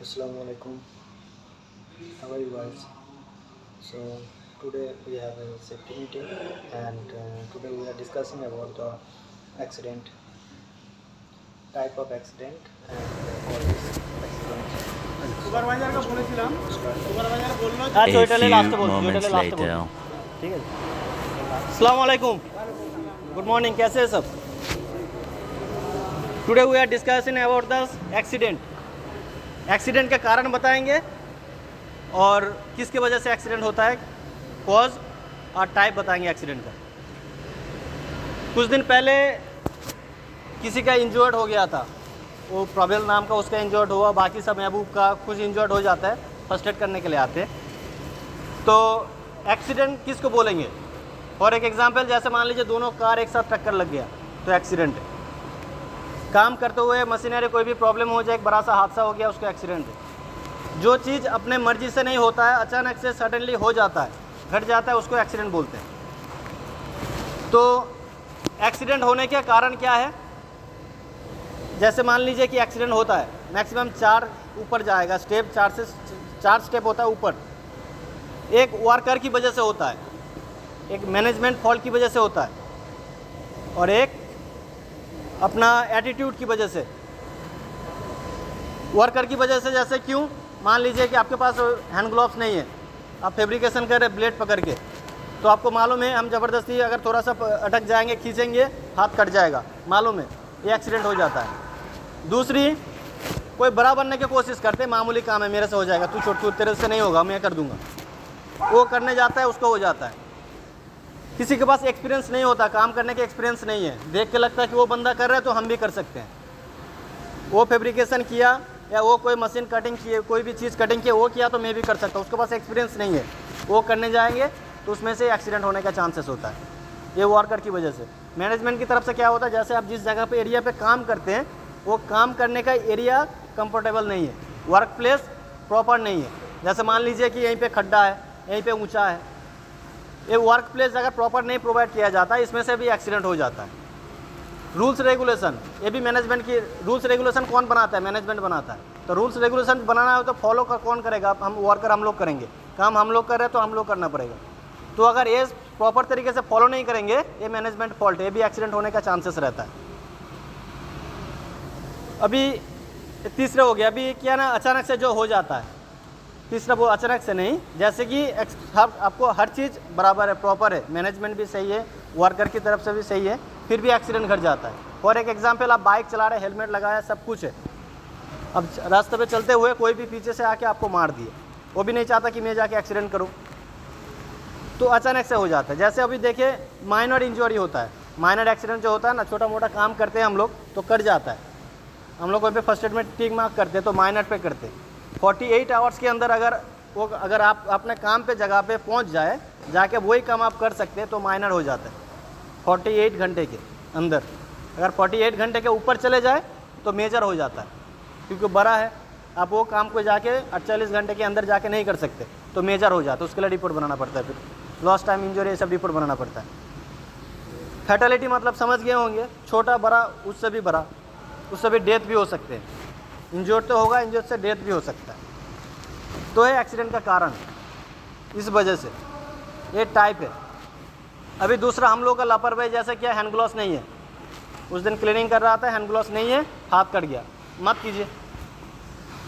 Assalamu alaikum. How are you guys? So today we have a safety meeting, and today we are discussing about the accident, type of accident, and causes accident. Supervisor কে বলেছিলাম Start. Supervisor বললো A আচ্ছা ওইটালে few লাস্টে বলছি moments ওইটালে লাস্টে later. বলছি ঠিক আছে अस्सलाम वालेकुम गुड मॉर्निंग कैसे हैं सब today we are discussing about the accident के कारण बताएंगे और किसकी वजह से एक्सीडेंट होता है कॉज और टाइप बताएंगे एक्सीडेंट का। कुछ दिन पहले किसी का इंजर्ड हो गया था, वो प्रबल नाम का उसका इंजर्ड हुआ, बाकी सब महबूब का कुछ इंजर्ड हो जाता है, फर्स्ट एड करने के लिए आते हैं। तो एक्सीडेंट किसको बोलेंगे? फॉर एक एग्जांपल, जैसे मान लीजिए दोनों कार एक साथ टक्कर लग गया तो एक्सीडेंट है। काम करते हुए मशीनरी कोई भी प्रॉब्लम हो जाए, एक बड़ा सा हादसा हो गया, उसका एक्सीडेंट है। जो चीज़ अपने मर्जी से नहीं होता है, अचानक से सडनली हो जाता है, घट जाता है, उसको एक्सीडेंट बोलते हैं। तो एक्सीडेंट होने के कारण क्या है? जैसे मान लीजिए कि एक्सीडेंट होता है, मैक्सिमम 4 ऊपर जाएगा स्टेप, 4 स्टेप होता है ऊपर। एक वर्कर की वजह से होता है, एक मैनेजमेंट फॉल्ट की वजह से होता है, और एक अपना एटीट्यूड की वजह से। वर्कर की वजह से जैसे क्यों? मान लीजिए कि आपके पास हैंड ग्लोव्स नहीं है, आप फैब्रिकेशन कर रहे ब्लेड पकड़ के, तो आपको मालूम है हम ज़बरदस्ती अगर थोड़ा सा अटक जाएंगे, खींचेंगे, हाथ कट जाएगा, मालूम है, ये एक्सीडेंट हो जाता है। दूसरी, कोई बड़ा बनने की कोशिश करते, मामूली काम है, मेरे से हो जाएगा, तू छोट तेरे से नहीं होगा, मैं कर दूंगा, वो करने जाता है, उसको हो जाता है। किसी के पास एक्सपीरियंस नहीं होता, काम करने के एक्सपीरियंस नहीं है, देख के लगता है कि वो बंदा कर रहा है तो हम भी कर सकते हैं। वो फैब्रिकेशन किया या वो कोई मशीन कटिंग किए, कोई भी चीज़ कटिंग किया, वो किया तो मैं भी कर सकता हूँ, उसके पास एक्सपीरियंस नहीं है, वो करने जाएंगे तो उसमें से एक्सीडेंट होने का चांसेस होता है, ये वर्कर की वजह से। मैनेजमेंट की तरफ से क्या होता है, जैसे आप जिस जगह पे एरिया पे काम करते हैं, वो काम करने का एरिया कंफर्टेबल नहीं है, वर्क प्लेस प्रॉपर नहीं है। जैसे मान लीजिए कि यहीं पे खड्डा है, यहीं पे ऊंचा है, ये वर्क प्लेस अगर प्रॉपर नहीं प्रोवाइड किया जाता है, इसमें से भी एक्सीडेंट हो जाता है। रूल्स रेगुलेशन, ये भी मैनेजमेंट की, रूल्स रेगुलेशन कौन बनाता है? मैनेजमेंट बनाता है। तो रूल्स रेगुलेशन बनाना हो तो फॉलो कौन करेगा? हम वर्कर, हम लोग करेंगे। काम हम लोग कर रहे हैं तो हम लोग करना पड़ेगा। तो अगर ये प्रॉपर तरीके से फॉलो नहीं करेंगे, ये मैनेजमेंट फॉल्ट है, ये भी एक्सीडेंट होने का चांसेस रहता है। अभी तीसरा हो गया, अभी क्या ना, अचानक से जो हो जाता है, तीसरा वो अचानक से नहीं, जैसे कि आपको हर चीज़ बराबर है, प्रॉपर है, मैनेजमेंट भी सही है, वर्कर की तरफ से भी सही है, फिर भी एक्सीडेंट घट जाता है। फॉर एक एग्जांपल, आप बाइक चला रहे, हेलमेट लगाया, सब कुछ है, अब रास्ते पे चलते हुए कोई भी पीछे से आके आपको मार दिए, वो भी नहीं चाहता कि मैं जाके एक्सीडेंट करूँ, तो अचानक से हो जाता है। जैसे अभी देखिए, माइनर इंजरी होता है, माइनर एक्सीडेंट जो होता है ना, छोटा मोटा काम करते हैं हम लोग तो कट जाता है, हम लोग वहीं पे फर्स्ट एड में टिक मार्क करते हैं, तो माइनर पे करते हैं। 48 आवर्स के अंदर अगर आप अपने काम पे जगह पे पहुंच जाए, जाके वही काम आप कर सकते हैं, तो माइनर हो जाता है 48 घंटे के अंदर। अगर 48 घंटे के ऊपर चले जाए तो मेजर हो जाता है, क्योंकि बड़ा है, आप वो काम को जाके 48 घंटे के अंदर जाके नहीं कर सकते, तो मेजर हो जाता है, उसके लिए रिपोर्ट बनाना पड़ता है, फिर लॉस्ट टाइम इंजरी ये सब रिपोर्ट बनाना पड़ता है। फैटेलिटी मतलब समझ गए होंगे, छोटा बड़ा, उससे भी बड़ा, उससे भी डेथ भी हो सकते हैं। इंजर्ड तो होगा, इंजर्ड से डेथ भी हो सकता है। तो है एक्सीडेंट का कारण, इस वजह से ये टाइप है। अभी दूसरा, हम लोग का लापरवाही, जैसे क्या, हैंड ग्लोव्स नहीं है, उस दिन क्लीनिंग कर रहा था, हैंड ग्लोव्स नहीं है, हाथ कट गया, मत कीजिए।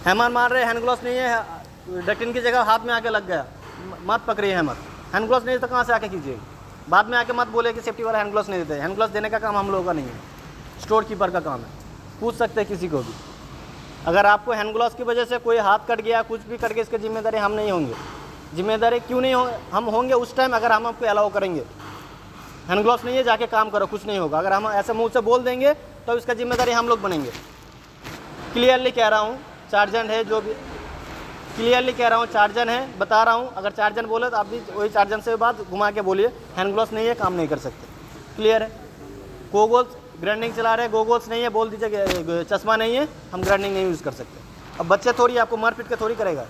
हैमर मार रहे, हैंड ग्लोव्स नहीं है, डकिन की जगह हाथ में आके लग गया, मत पकड़िए हैमर। हैंड ग्लोव्स नहीं है तो कहाँ से आके कीजिएगा? बाद में आके मत बोले कि सेफ्टी वाला हैंड ग्लोव्स नहीं देते। हैंड ग्लोव्स देने का काम हम लोगों का नहीं है, स्टोर कीपर का काम है, पूछ सकते हैं किसी को भी। अगर आपको हैंड ग्लोव्स की वजह से कोई हाथ कट गया, कुछ भी कट गया, इसकी जिम्मेदारी हम नहीं होंगे। जिम्मेदारी क्यों नहीं हो, हम होंगे उस टाइम अगर हम आपको अलाउ करेंगे। हैंड ग्लोव्स नहीं है, जाके काम करो, कुछ नहीं होगा। अगर हम ऐसे मुंह से बोल देंगे तो इसका जिम्मेदारी हम लोग बनेंगे। क्लियरली कह रहा हूँ, चार्जन है, जो भी क्लियरली कह रहा हूँ, चार्जन है, बता रहा हूँ। अगर चार्जन बोले तो आप भी वही चार्जन से बात घुमा के बोलिए, हैंड ग्लोव्स नहीं है, काम नहीं कर सकते। क्लियर है? गोगल्स, ग्राइंडिंग चला रहे, गोगल्स नहीं है, बोल दीजिए चश्मा नहीं है, हम ग्राइंडिंग नहीं यूज़ कर सकते। अब बच्चे थोड़ी आपको मार पीट के थोड़ी करेगा।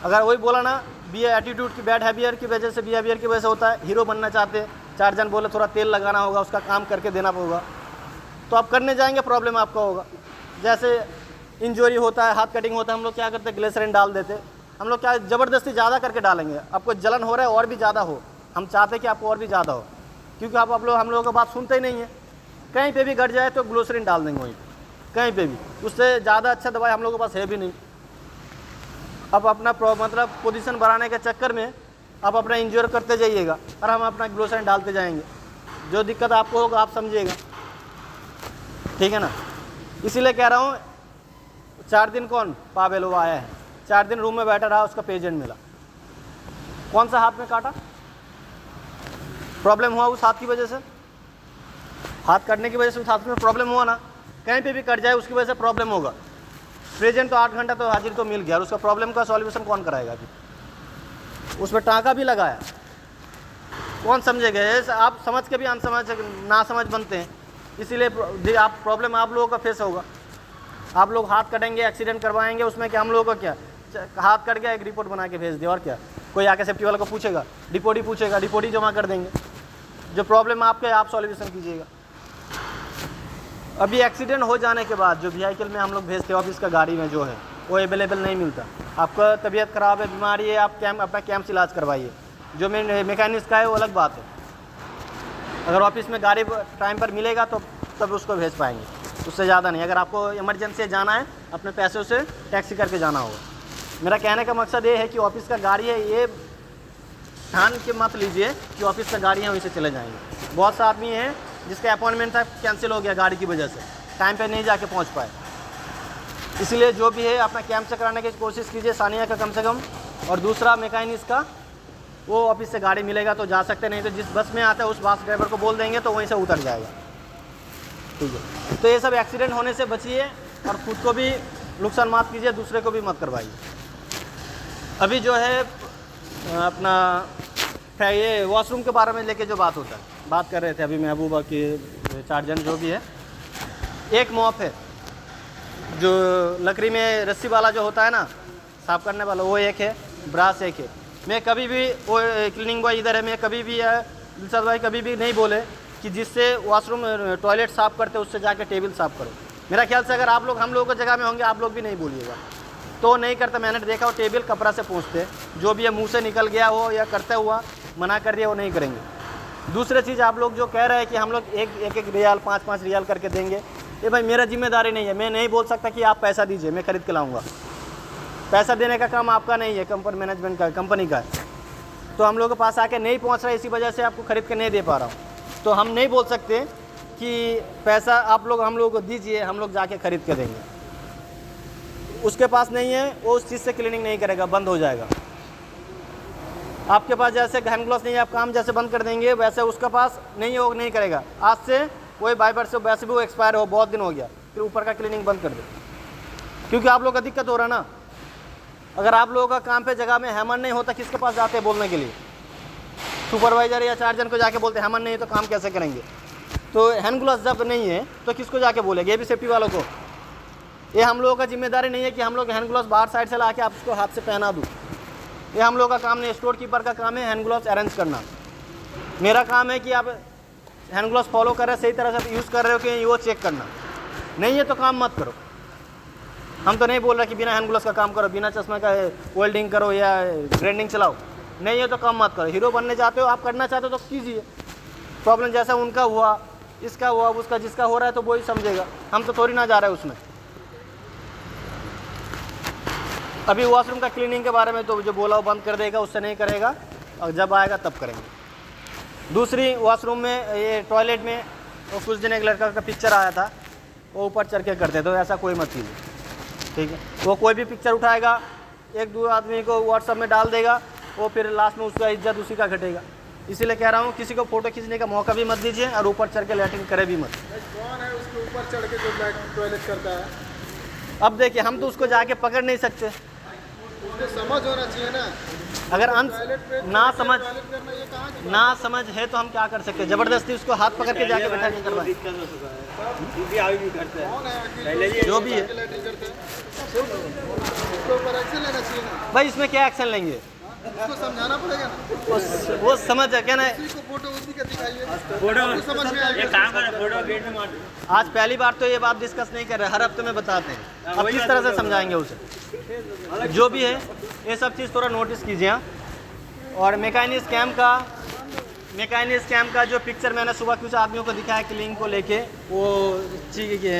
अगर वही बोला ना, एटीट्यूड की, बैड हैबियर की वजह से, बिहेवियर की वजह से होता है, हीरो बनना चाहते हैं, चार्जन बोले थोड़ा तेल लगाना होगा, उसका काम करके देना होगा, तो आप करने जाएंगे, प्रॉब्लम आपका होगा। जैसे इंजरी होता है, हाथ कटिंग होता है, हम लोग क्या करते हैं, ग्लिसरीन डाल देते। हम लोग क्या ज़बरदस्ती ज़्यादा करके डालेंगे, आपको जलन हो रहा है और भी ज़्यादा हो, हम चाहते हैं कि आपको और भी ज़्यादा हो, क्योंकि आप लोग हम लोगों की बात सुनते ही नहीं है। कहीं पे भी घट जाए तो ग्लिसरीन डाल देंगे वहीं पे, कहीं पे भी, उससे ज़्यादा अच्छा दवाई हम लोगों के पास है भी नहीं। अब अपना मतलब पोजीशन बढ़ाने के चक्कर में आप अपना इंजोर करते जाइएगा और हम अपना ग्लिसरीन डालते जाएंगे, जो दिक्कत आपको होगा आप समझिएगा, ठीक है ना। इसीलिए कह रहा हूँ 4 दिन कौन पावेल वो आया है, 4 दिन रूम में बैठा रहा, उसका पेशेंट मिला, कौन सा हाथ में काटा, प्रॉब्लम हुआ उस हाथ की वजह से, हाथ कटने की वजह से उस हाथ में प्रॉब्लम हुआ ना, कहीं पे भी कट जाए उसकी वजह से प्रॉब्लम होगा। प्रेजेंट तो 8 घंटा तो हाजिर तो मिल गया, और उसका प्रॉब्लम का सॉल्यूशन कौन कराएगा अभी, उसमें टाँका भी लगाया, कौन समझेगा। ऐसे आप समझ के भी अनसमझ ना समझ बनते हैं, इसीलिए आप प्रॉब्लम आप लोगों का फेस होगा। आप लोग हाथ कटेंगे, एक्सीडेंट करवाएंगे, उसमें क्या हम लोगों का क्या, हाथ कट गया एक रिपोर्ट बना के भेज दिया, और क्या कोई आके सेफ्टी वाला को पूछेगा, डिपोटी पूछेगा, डिपोटी जमा कर देंगे, जो प्रॉब्लम आपके आप सॉल्यूशन कीजिएगा। अभी एक्सीडेंट हो जाने के बाद जो व्हीकल में हम लोग भेजते हैं ऑफिस का गाड़ी में जो है वो अवेलेबल नहीं मिलता। आपका तबीयत ख़राब है, बीमारी है, आप अपना कैंप से इलाज करवाइए, जो मैकेनिक्स का है वो अलग बात है। अगर ऑफिस में गाड़ी टाइम पर मिलेगा तो तब उसको भेज पाएंगे, उससे ज़्यादा नहीं। अगर आपको इमरजेंसी जाना है अपने पैसों से टैक्सी करके जाना होगा। मेरा कहने का मकसद ये है कि ऑफिस का गाड़ी है, ये ध्यान के मत लीजिए कि ऑफिस का गाड़ी है वहीं से चले जाएंगे। बहुत सा आदमी है जिसका अपॉइंटमेंट था कैंसिल हो गया गाड़ी की वजह से, टाइम पे नहीं जाके पहुंच पाए। इसलिए जो भी है अपना कैंप से कराने की कोशिश कीजिए, सानिया का कम से कम, और दूसरा मैकेनिक्स का, वो ऑफिस से गाड़ी मिलेगा तो जा सकते, नहीं तो जिस बस में आता है उस बस ड्राइवर को बोल देंगे तो वहीं से उतर जाएगा, ठीक है। तो ये सब एक्सीडेंट होने से बचिए और ख़ुद को भी नुकसान मत कीजिए, दूसरे को भी मत करवाइए। अभी जो है अपना ये वॉशरूम के बारे में लेके जो बात होता है, बात कर रहे थे अभी महबूबा के 4 जन जो भी है। एक मॉप है जो लकड़ी में रस्सी वाला जो होता है ना, साफ करने वाला, वो एक है, ब्रास एक है। मैं कभी भी, वो क्लीनिंग बॉय इधर है, मैं कभी भी दिलशाद भाई कभी भी नहीं बोले कि जिससे वॉशरूम टॉयलेट साफ़ करते उससे जाके टेबल साफ़ करो। मेरा ख्याल से अगर आप लोग हम लोगों की जगह में होंगे आप लोग भी नहीं बोलिएगा, तो नहीं करते। मैंने देखा वो टेबल कपड़ा से पोंछते, जो भी है मुंह से निकल गया हो या करते हुआ मना कर दिया वो नहीं करेंगे। दूसरी चीज़ आप लोग जो कह रहे हैं कि हम लोग एक रियाल 5-5 रियाल करके देंगे, ये भाई मेरा जिम्मेदारी नहीं है। मैं नहीं बोल सकता कि आप पैसा दीजिए मैं ख़रीद के लाऊंगा, पैसा देने का काम आपका नहीं है, कंपनी मैनेजमेंट का, कंपनी का है। तो हम लोगों के पास आके नहीं पहुंच रहा है, इसी वजह से आपको ख़रीद के नहीं दे पा रहा हूँ। तो हम नहीं बोल सकते कि पैसा आप लोग हम लोगों को दीजिए, हम लोग जाके ख़रीद के देंगे। उसके पास नहीं है, वो उस चीज़ से क्लीनिंग नहीं करेगा, बंद हो जाएगा। आपके पास जैसे हैंड ग्लव्स नहीं है, आप काम जैसे बंद कर देंगे, वैसे उसके पास नहीं है, वो नहीं करेगा। आज से वही बाइबर से वैसे भी वो एक्सपायर हो, बहुत दिन हो गया, फिर ऊपर का क्लीनिंग बंद कर दे, क्योंकि आप लोग का दिक्कत हो रहा ना। अगर आप लोगों का काम पे जगह में हैमर नहीं होता, किसके पास जाते हैं बोलने के लिए? सुपरवाइजर या 4 जन को जाके बोलते हैमर नहीं है तो काम कैसे करेंगे? तो हैंड ग्लव्स जब नहीं है तो किसको जाके बोलेंगे? ये भी सेफ्टी वालों को। ये हम लोगों का जिम्मेदारी नहीं है कि हम लोग हैंड ग्लव्स बाहर साइड से ला के आप उसको हाथ से पहना दूँ, ये हम लोग का काम नहीं। स्टोर कीपर का काम है हैंड ग्लव्स अरेंज करना। मेरा काम है कि आप हैंड ग्लव्स फॉलो कर रहे हैं, सही तरह से यूज़ कर रहे हो कि वो चेक करना। नहीं है तो काम मत करो। हम तो नहीं बोल रहे कि बिना हैंड ग्लव्स का काम करो, बिना चश्मे का वेल्डिंग करो या ग्राइंडिंग चलाओ, नहीं है तो काम मत करो। हीरो बनने चाहते हो, आप करना चाहते हो तो कीजिए। प्रॉब्लम जैसा उनका हुआ, इसका हुआ, उसका जिसका हो रहा है तो वही समझेगा, हम तो थोड़ी ना जा रहे हैं उसमें। अभी वॉशरूम का क्लीनिंग के बारे में तो जो बोला वो बंद कर देगा, उससे नहीं करेगा, और जब आएगा तब करेंगे। दूसरी वॉशरूम में, ये टॉयलेट में, वो कुछ दिन एक लड़का का पिक्चर आया था, वो ऊपर चढ़ के करते, तो ऐसा कोई मत कीजिए, ठीक है। वो कोई भी पिक्चर उठाएगा, 1-2 आदमी को व्हाट्सएप में डाल देगा, वो फिर लास्ट में उसका इज्जत उसी का घटेगा। इसीलिए कह रहा हूँ किसी को फ़ोटो खींचने का मौका भी मत दीजिए और ऊपर चढ़ के लैट्रिन करे भी मत। कौन है उसके ऊपर चढ़ के जो टॉयलेट करता है? अब देखिए, हम तो उसको जाके पकड़ नहीं सकते, उसको समझ होना चाहिए ना। अगर ना समझ टॉयलेट करना ये कहाँ की ना समझ है तो हम क्या कर सकते हैं? ज़बरदस्ती उसको हाथ पकड़ के जाके बैठा के करवाएं, कौन है? जो भी है। लैट्रिन करते हैं, उसके ऊपर एक्शन लेना चाहिए ना। भाई इसमें क्या एक्शन लेंगे? उसको समझाना पड़ेगा ना, वो समझ है क्या ना। उसी को फोटो उसी का दिखाइए, फोटो उसको समझ में आएगा। एक काम करो, फोटो गेट में मार दो। आज पहली बार तो ये बात डिस्कस नहीं कर रहे, हर हफ्ते में बताते हैं। अब किस तरह से समझाएंगे उसे, जो भी है ये सब चीज़ थोड़ा नोटिस कीजिए। हाँ। और मैकेनिक स्कैम का जो पिक्चर मैंने सुबह कुछ आदमियों को दिखाया क्लिंग को लेके, वो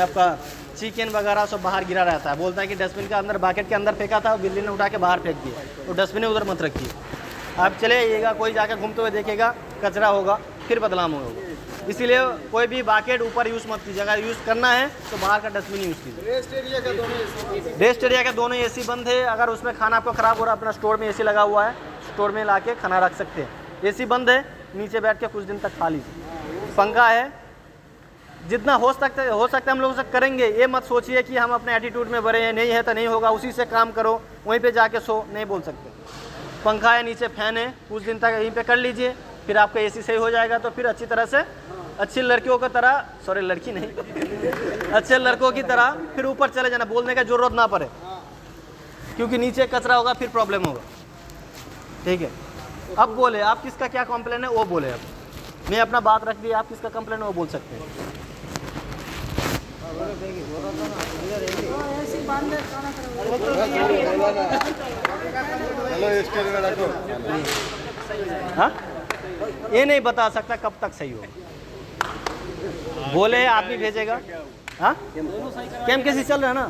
आपका चिकन वगैरह सब बाहर गिरा रहता है। बोलता है कि डस्टबिन के अंदर, बाकेट के अंदर फेंका था, बिल्ली ने उठा के बाहर फेंक दिया, तो डस्टबिन उधर मत रखिए। आप चले आइएगा, कोई जाकर घूमते हुए देखेगा कचरा होगा, फिर बदनाम होगा। इसीलिए कोई भी बाकेट ऊपर यूज़ मत कीजिए। अगर यूज़ करना है तो बाहर का डस्टबिन यूज़ कीजिए। रेस्ट एरिया का दोनों AC रेस्ट एरिया के दोनों एसी बंद है। अगर उसमें खाना आपको ख़राब हो रहा है, अपना स्टोर में एसी लगा हुआ है, स्टोर में ला के खाना रख सकते हैं। एसी बंद है, नीचे बैठ के कुछ दिन तक खा लीजिए। पंखा है, जितना हो सकता है हम लोग से करेंगे। ये मत सोचिए कि हम अपने एटीट्यूड में बड़े हैं, नहीं है तो नहीं होगा, उसी से काम करो, वहीं पे जाके सो, नहीं बोल सकते। पंखा है, नीचे फैन है, कुछ दिन तक यहीं पे कर लीजिए, फिर आपका एसी सही हो जाएगा। तो फिर अच्छी तरह से, अच्छी लड़कियों की तरह, सॉरी लड़की नहीं अच्छे लड़कों की तरह फिर ऊपर चले जाना, बोलने का ज़रूरत ना पड़े, क्योंकि नीचे कचरा होगा फिर प्रॉब्लम होगा। ठीक है, अब बोले आप किसका क्या कंप्लेन है वो बोले। अब मैं अपना बात रख दिया, आप किसका कंप्लेन है वो बोल सकते हैं। हेलो स्टेज में रखो। हाँ, ये नहीं बता सकता कब तक सही होगा। बोले आदमी भेजेगा। हाँ, कैम कैसी चल रहा है ना,